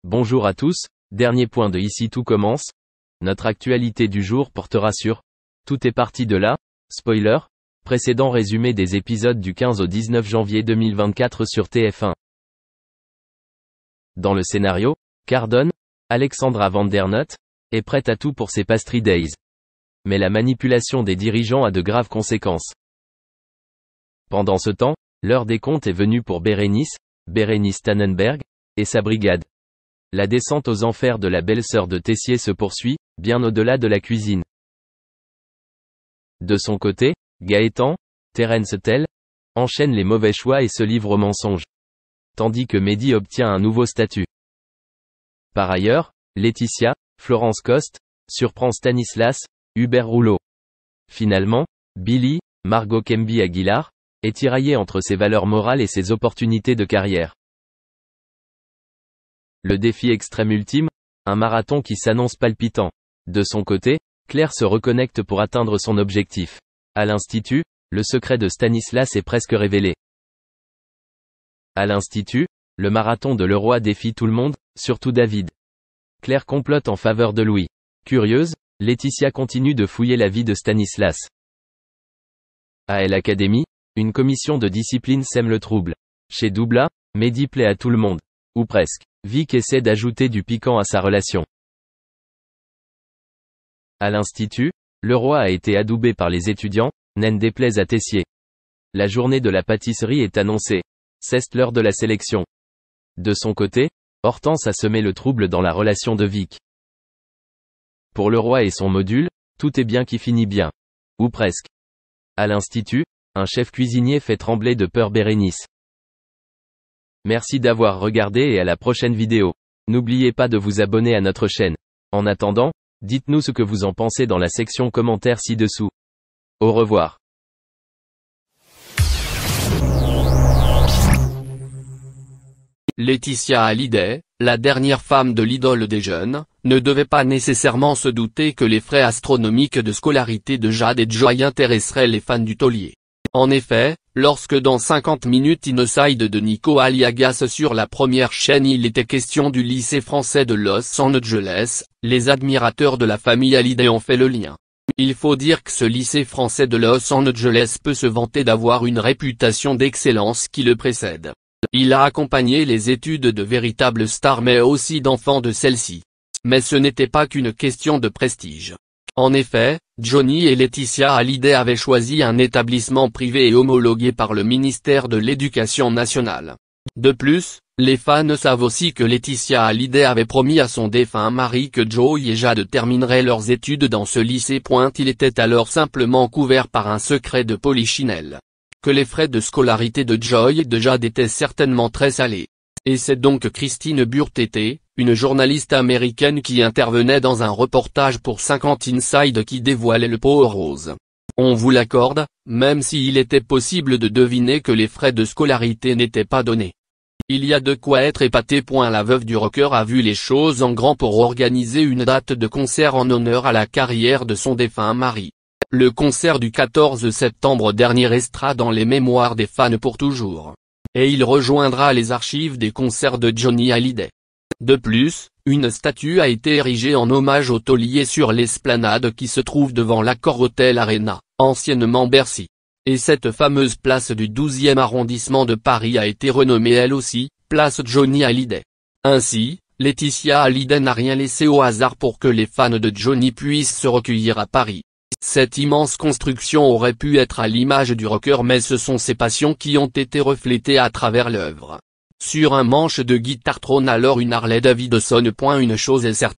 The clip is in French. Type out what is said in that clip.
Bonjour à tous, dernier point de Ici tout commence. Notre actualité du jour portera sur Tout est parti de là, spoiler, précédent résumé des épisodes du 15 au 19 janvier 2024 sur TF1. Dans le scénario, Cardone, Alexandra Vandernoot, est prête à tout pour ses Pastry Days. Mais la manipulation des dirigeants a de graves conséquences. Pendant ce temps, l'heure des comptes est venue pour Bérénice Tannenberg, et sa brigade. La descente aux enfers de la belle-sœur de Tessier se poursuit, bien au-delà de la cuisine. De son côté, Gaëtan, Terence Tell, enchaîne les mauvais choix et se livre au mensonge. Tandis que Mehdi obtient un nouveau statut. Par ailleurs, Laetitia, Florence Coste, surprend Stanislas, Hubert Rouleau. Finalement, Billy, Margot Kemby Aguilar, est tiraillée entre ses valeurs morales et ses opportunités de carrière. Le défi extrême ultime, un marathon qui s'annonce palpitant. De son côté, Claire se reconnecte pour atteindre son objectif. À l'Institut, le secret de Stanislas est presque révélé. À l'Institut, le marathon de Leroy défie tout le monde, surtout David. Claire complote en faveur de Louis. Curieuse, Laetitia continue de fouiller la vie de Stanislas. À L Academy, une commission de discipline sème le trouble. Chez Doubla, Mehdi plaît à tout le monde. Ou presque. Vic essaie d'ajouter du piquant à sa relation. À l'Institut, Leroy a été adoubé par les étudiants, n'en déplaise à Tessier. La journée de la pâtisserie est annoncée. C'est l'heure de la sélection. De son côté, Hortense a semé le trouble dans la relation de Vic. Pour Leroy et son module, tout est bien qui finit bien. Ou presque. À l'Institut, un chef cuisinier fait trembler de peur Bérénice. Merci d'avoir regardé et à la prochaine vidéo. N'oubliez pas de vous abonner à notre chaîne. En attendant, dites-nous ce que vous en pensez dans la section commentaires ci-dessous. Au revoir. Laetitia Hallyday, la dernière femme de l'idole des jeunes, ne devait pas nécessairement se douter que les frais astronomiques de scolarité de Jade et Joy intéresseraient les fans du taulier. En effet, lorsque dans 50 minutes Inside de Nico Aliagas sur la première chaîne il était question du lycée français de Los Angeles, les admirateurs de la famille Hallyday ont fait le lien. Il faut dire que ce lycée français de Los Angeles peut se vanter d'avoir une réputation d'excellence qui le précède. Il a accompagné les études de véritables stars mais aussi d'enfants de celles-ci. Mais ce n'était pas qu'une question de prestige. En effet, Johnny et Laetitia Hallyday avaient choisi un établissement privé et homologué par le ministère de l'Éducation nationale. De plus, les fans savent aussi que Laetitia Hallyday avait promis à son défunt mari que Joy et Jade termineraient leurs études dans ce lycée. Il était alors simplement couvert par un secret de polichinelle. Que les frais de scolarité de Joy et de Jade étaient certainement très salés. Et c'est donc Christine Burtété, une journaliste américaine qui intervenait dans un reportage pour 50 Inside qui dévoilait le pot rose. On vous l'accorde, même s'il était possible de deviner que les frais de scolarité n'étaient pas donnés. Il y a de quoi être épaté. La veuve du rocker a vu les choses en grand pour organiser une date de concert en honneur à la carrière de son défunt mari. Le concert du 14 septembre dernier restera dans les mémoires des fans pour toujours. Et il rejoindra les archives des concerts de Johnny Hallyday. De plus, une statue a été érigée en hommage au taulier sur l'esplanade qui se trouve devant l'Accor Hotel Arena, anciennement Bercy. Et cette fameuse place du 12e arrondissement de Paris a été renommée elle aussi, place Johnny Hallyday. Ainsi, Laetitia Hallyday n'a rien laissé au hasard pour que les fans de Johnny puissent se recueillir à Paris. Cette immense construction aurait pu être à l'image du rocker mais ce sont ses passions qui ont été reflétées à travers l'œuvre. Sur un manche de guitare trône alors une Harley Davidson. Une chose est certaine.